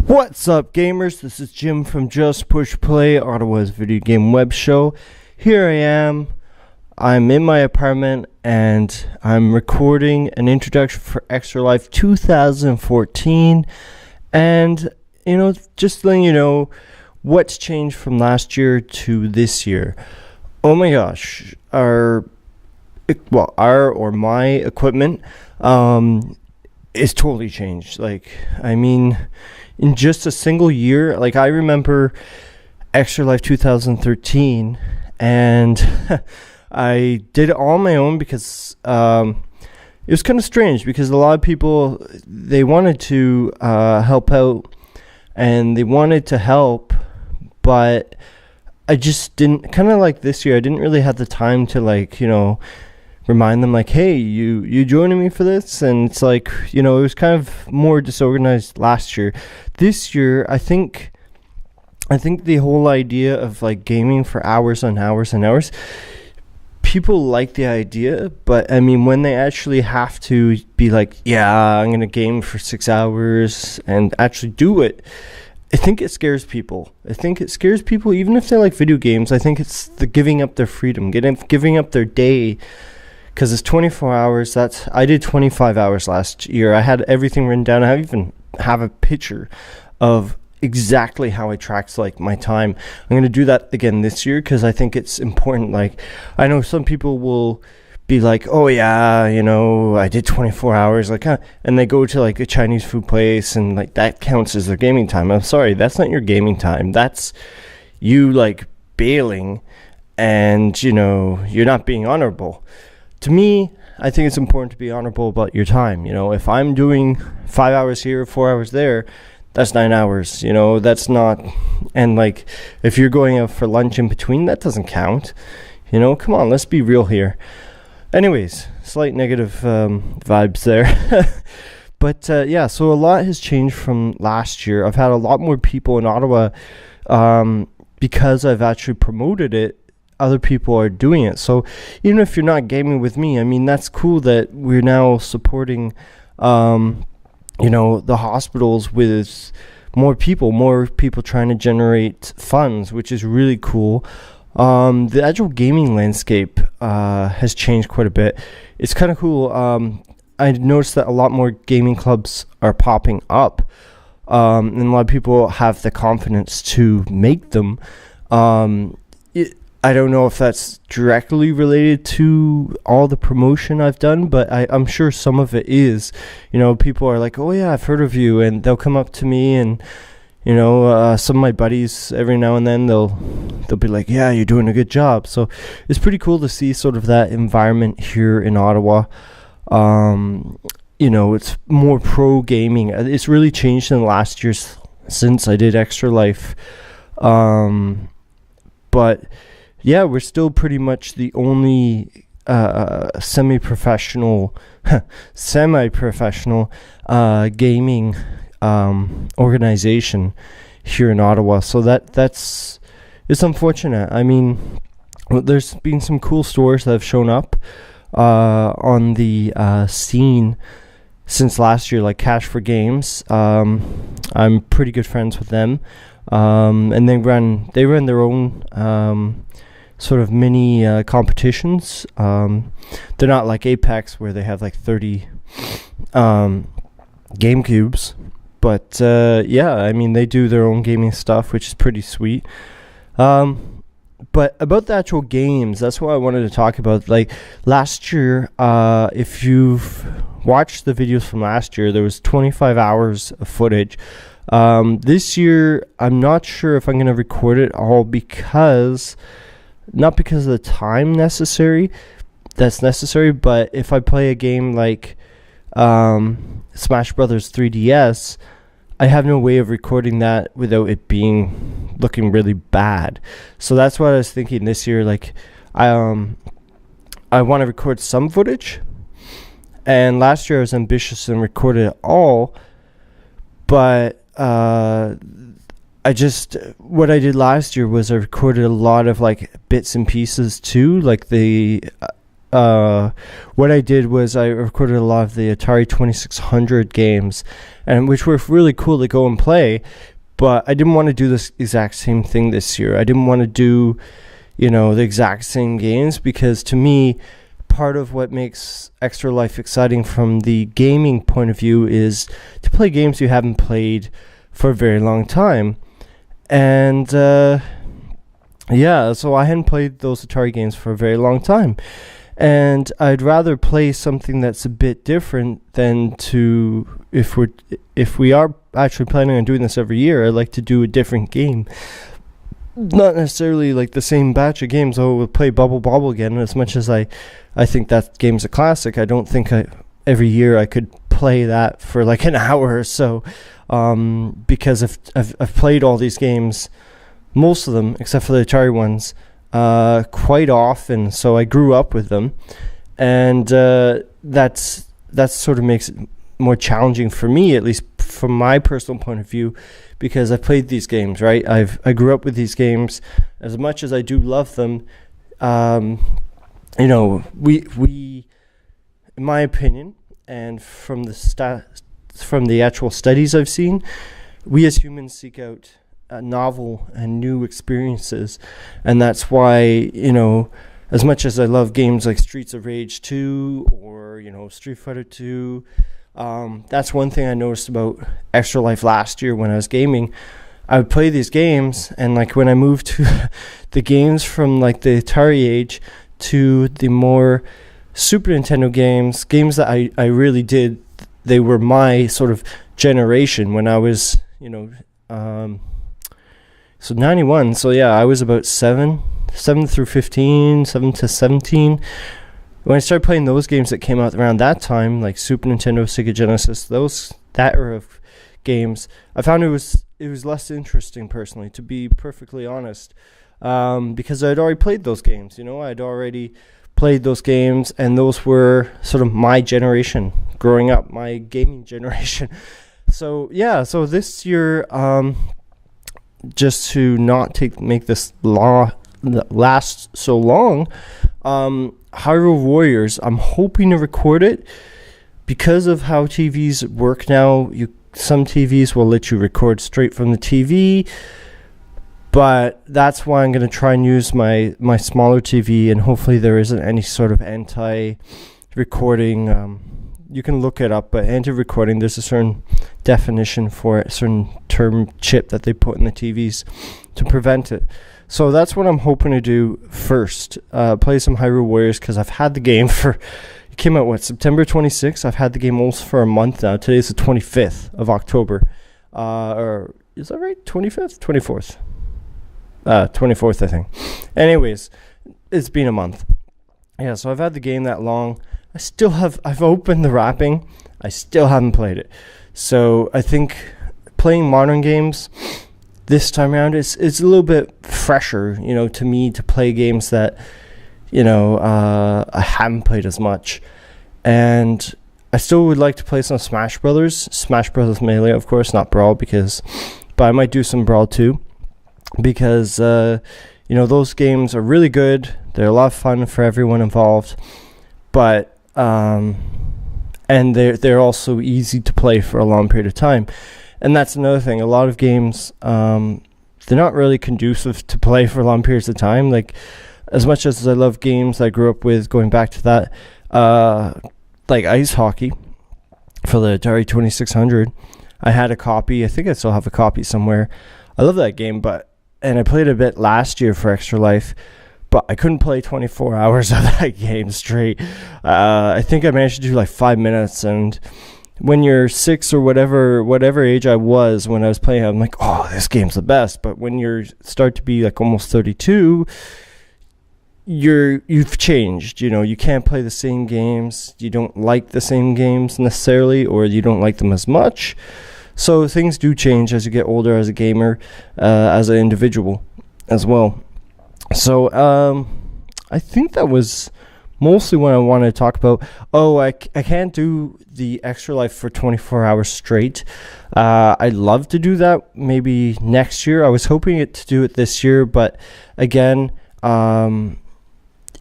What's up, gamers? This is Jim from Just Push Play, Ottawa's video game web show. Here I am. I'm in my apartment and I'm recording an introduction for Extra Life 2014. And, just letting you know what's changed from last year to this year. Oh my gosh. My equipment is totally changed. In just a single year, I remember Extra Life 2013, and I did it all on my own because it was kind of strange, because a lot of people, they wanted to help out, and they wanted to help, but I just didn't, kind of like this year, I didn't really have the time to remind them hey, you joining me for this? And it's it was kind of more disorganized last year. This year, I think the whole idea of gaming for hours and hours and hours, people like the idea, but when they actually have to be I'm gonna game for 6 hours and actually do it, I think it scares people. Even if they like video games. I think it's the giving up their freedom, giving up their day. Because it's 24 hours. I did 25 hours last year. I had everything written down. I even have a picture of exactly how I tracked my time. I'm going to do that again this year because I think it's important. I know some people will be oh yeah, I did 24 hours. And they go to a Chinese food place and that counts as their gaming time. I'm sorry, that's not your gaming time. That's you bailing and you're not being honorable. To me, I think it's important to be honorable about your time. If I'm doing 5 hours here, 4 hours there, that's 9 hours. That's not, and if you're going out for lunch in between, that doesn't count. Come on, let's be real here. Anyways, slight negative vibes there. But yeah, so a lot has changed from last year. I've had a lot more people in Ottawa because I've actually promoted it. Other people are doing it. So even if you're not gaming with me, that's cool that we're now supporting the hospitals with more people trying to generate funds, which is really cool. The actual gaming landscape has changed quite a bit. It's kind of cool. I noticed that a lot more gaming clubs are popping up, and a lot of people have the confidence to make them. I don't know if that's directly related to all the promotion I've done, but I'm sure some of it is. People are oh yeah, I've heard of you, and they'll come up to me, and some of my buddies every now and then they'll be yeah, you're doing a good job. So it's pretty cool to see sort of that environment here in Ottawa. It's more pro gaming. It's really changed in the last year since I did Extra Life. But yeah, we're still pretty much the only semi-professional gaming organization here in Ottawa. So it's unfortunate. There's been some cool stores that have shown up on the scene since last year, like Cash for Games. I'm pretty good friends with them, and they run their own sort of mini competitions. They're not like Apex where they have 30 game cubes, but they do their own gaming stuff, which is pretty sweet. But about the actual games, that's what I wanted to talk about. Last year, if you've watched the videos from last year, there was 25 hours of footage. This year, I'm not sure if I'm going to record it all not because of the time that's necessary, but if I play a game like Smash Brothers 3DS, I have no way of recording that without it looking really bad. So that's what I was thinking this year. I want to record some footage, and last year I was ambitious and recorded it all, but what I did last year was I recorded a lot of bits and pieces too, what I did was I recorded a lot of the Atari 2600 games, and which were really cool to go and play. But I didn't want to do this exact same thing this year. I didn't want to do, the exact same games, because to me, part of what makes Extra Life exciting from the gaming point of view is to play games you haven't played for a very long time. And so I hadn't played those Atari games for a very long time. And I'd rather play something that's a bit different than if we are actually planning on doing this every year, I'd like to do a different game. Not necessarily like the same batch of games. We'll play Bubble Bobble again. As much as I think that game's a classic, I don't think every year I could play that for like an hour or so, because I've played all these games, most of them except for the Atari ones, quite often. So I grew up with them, and that sort of makes it more challenging for me, at least from my personal point of view, because I played these games, right? I grew up with these games. As much as I do love them, we, in my opinion, and from the actual studies I've seen, we as humans seek out novel and new experiences, and that's why, as much as I love games like Streets of Rage 2 or Street Fighter 2. That's one thing I noticed about Extra Life last year when I was gaming. I would play these games, and like when I moved to the games from like the Atari age to the more Super Nintendo games that I really did, they were my sort of generation when I was, so 91. So yeah, I was about 7 through 15, 7 to 17. When I started playing those games that came out around that time, like Super Nintendo, Sega Genesis, that era of games, I found it was less interesting personally, to be perfectly honest, because I'd already played those games. I'd already played those games, and those were sort of my generation growing up, my gaming generation. So yeah, so this year, just to not make this last so long, Hyrule Warriors, I'm hoping to record it. Because of how TVs work now, some TVs will let you record straight from the TV, but that's why I'm going to try and use my smaller TV, and hopefully there isn't any sort of anti-recording. You can look it up, but anti-recording, there's a certain definition for it, a certain term chip that they put in the TVs to prevent it. So that's what I'm hoping to do first. Play some Hyrule Warriors, because I've had the game it came out, September 26th? I've had the game almost for a month now. Today's the 25th of October. Or is that right? 25th? 24th. 24th, I think. Anyways, it's been a month. Yeah, so I've had the game that long. I've opened the wrapping. I still haven't played it. So I think playing modern games this time around is a little bit fresher, to me, to play games that, I haven't played as much. And I still would like to play some Smash Brothers Melee, of course, not Brawl, but I might do some Brawl too, because, those games are really good. They're a lot of fun for everyone involved, but, and they're also easy to play for a long period of time. And that's another thing. A lot of games, they're not really conducive to play for long periods of time. Like, as much as I love games I grew up with, going back to that, like ice hockey for the Atari 2600, I had a copy. I think I still have a copy somewhere. I love that game, and I played a bit last year for Extra Life, but I couldn't play 24 hours of that game straight. I think I managed to do like 5 minutes, and when you're 6 or whatever age I was when I was playing, I'm like, oh, this game's the best. But when you start to be like almost 32, you've changed. You can't play the same games. You don't like the same games necessarily, or you don't like them as much. So things do change as you get older, as a gamer, as an individual as well. So I think that was mostly what I wanted to talk about. I can't do the Extra Life for 24 hours straight. I'd love to do that maybe next year. I was hoping to do it this year, but again,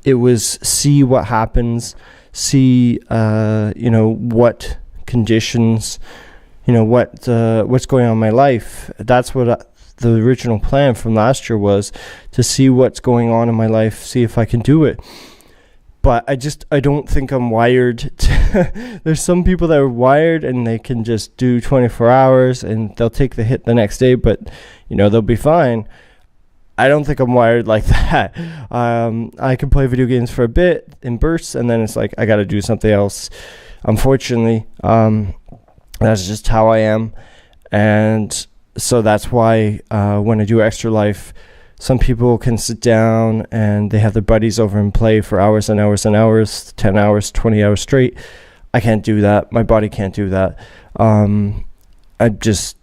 it was see what happens, see what conditions, what's going on in my life. That's what the original plan from last year was, to see what's going on in my life, see if I can do it. But I don't think I'm wired to there's some people that are wired and they can just do 24 hours and they'll take the hit the next day, but they'll be fine. I don't think I'm wired like that. I can play video games for a bit in bursts, and then it's like I got to do something else. Unfortunately, that's just how I am. And so that's why when I do Extra Life, some people can sit down and they have their buddies over and play for hours and hours and hours, 10 hours, 20 hours straight. I can't do that. My body can't do that. I just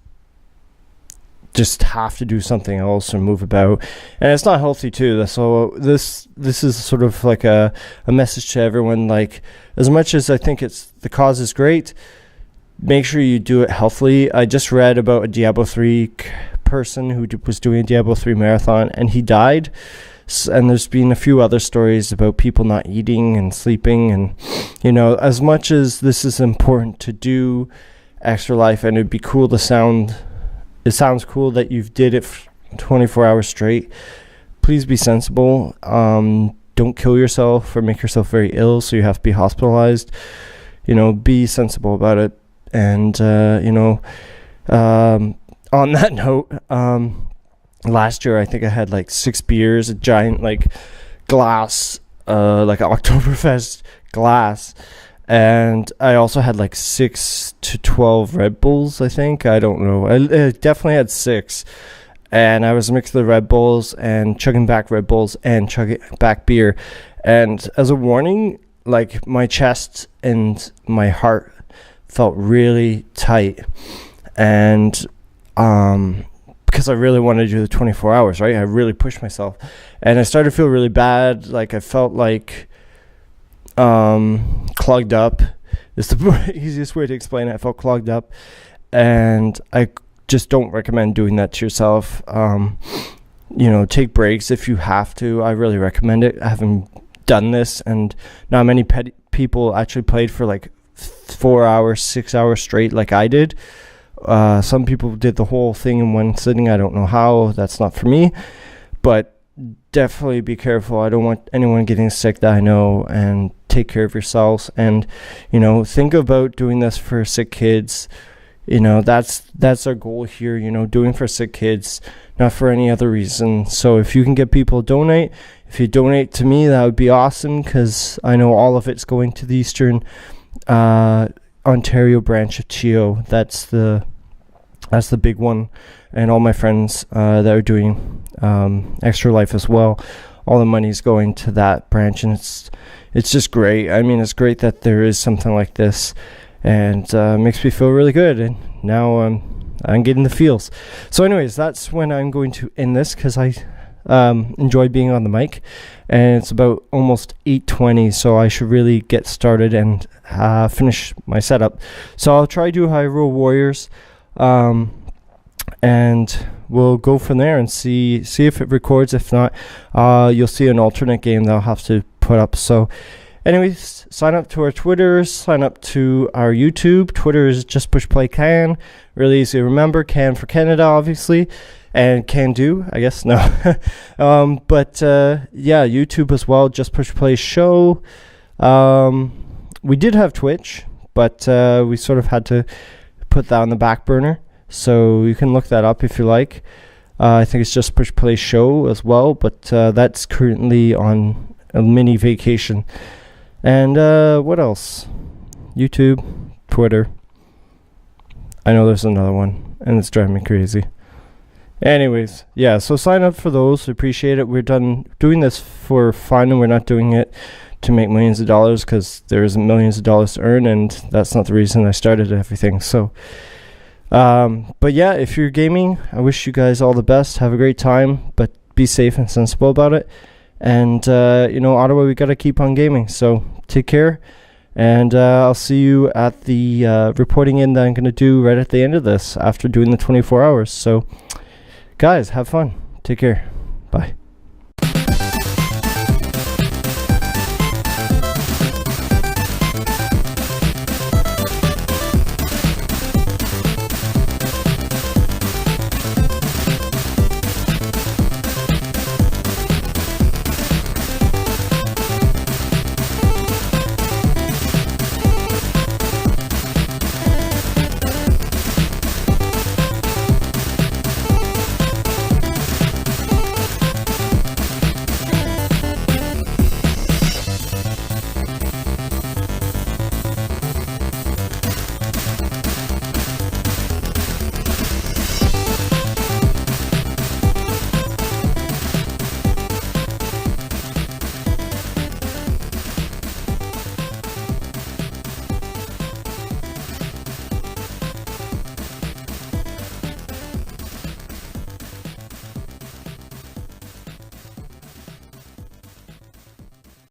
have to do something else or move about, and it's not healthy too. So this is sort of like a message to everyone. Like, as much as I think the cause is great, make sure you do it healthily. I just read about a Diablo 3 person who was doing a Diablo 3 marathon and he died. And there's been a few other stories about people not eating and sleeping, and as much as this is important to do Extra Life, and it'd be cool to it sounds cool that you've did it for 24 hours straight, please be sensible. Don't kill yourself or make yourself very ill so you have to be hospitalized. Be sensible about it. And on that note, last year I think I had like 6 beers, a giant like glass, like an Oktoberfest glass, and I also had like 6 to 12 Red Bulls, I think. I don't know. I definitely had 6. And I was mixing the Red Bulls and chugging back Red Bulls and chugging back beer. And as a warning, like my chest and my heart felt really tight. And because I really wanted to do the 24 hours, right? I really pushed myself. And I started to feel really bad. Like I felt like clogged up is the easiest way to explain it. I felt clogged up, and I just don't recommend doing that to yourself. Take breaks if you have to. I really recommend it. I haven't done this, and not many people actually played for like 4 hours, 6 hours straight like I did. Some people did the whole thing in one sitting. I don't know how. That's not for me, but definitely be careful. I don't want anyone getting sick that I know, and take care of yourselves. And think about doing this for sick kids. That's our goal here, doing for sick kids, not for any other reason. So if you can get people to donate, if you donate to me, that would be awesome, because I know all of it's going to the Eastern Ontario branch of CHEO. That's the big one. And all my friends that are doing Extra Life as well, all the money's going to that branch, and it's just great. I mean, it's great that there is something like this, and makes me feel really good. And now I'm getting the feels. So anyways, that's when I'm going to end this, because I enjoy being on the mic, and it's about almost 8:20, so I should really get started and finish my setup. So I'll try to do Hyrule Warriors, and we'll go from there and see if it records. If not, you'll see an alternate game that I'll have to put up. So anyways, sign up to our Twitter, sign up to our YouTube. Twitter is Just Push Play Can. Really easy to remember. Can for Canada, obviously, and Can Do, I guess. No. But YouTube as well, Just Push Play Show. We did have Twitch, but we sort of had to put that on the back burner. So you can look that up if you like. I think it's Just Push Play Show as well, but that's currently on a mini vacation. And what else? YouTube, Twitter. I know there's another one, and it's driving me crazy. Anyways, yeah, so sign up for those. Appreciate it. We're done doing this for fun, and we're not doing it to make millions of dollars, because there isn't millions of dollars to earn, and that's not the reason I started everything. So but yeah, if you're gaming, I wish you guys all the best. Have a great time, but be safe and sensible about it. And Ottawa, we gotta keep on gaming. So take care, and I'll see you at the reporting in that I'm gonna do right at the end of this, after doing the 24 hours. So guys, have fun. Take care. Bye.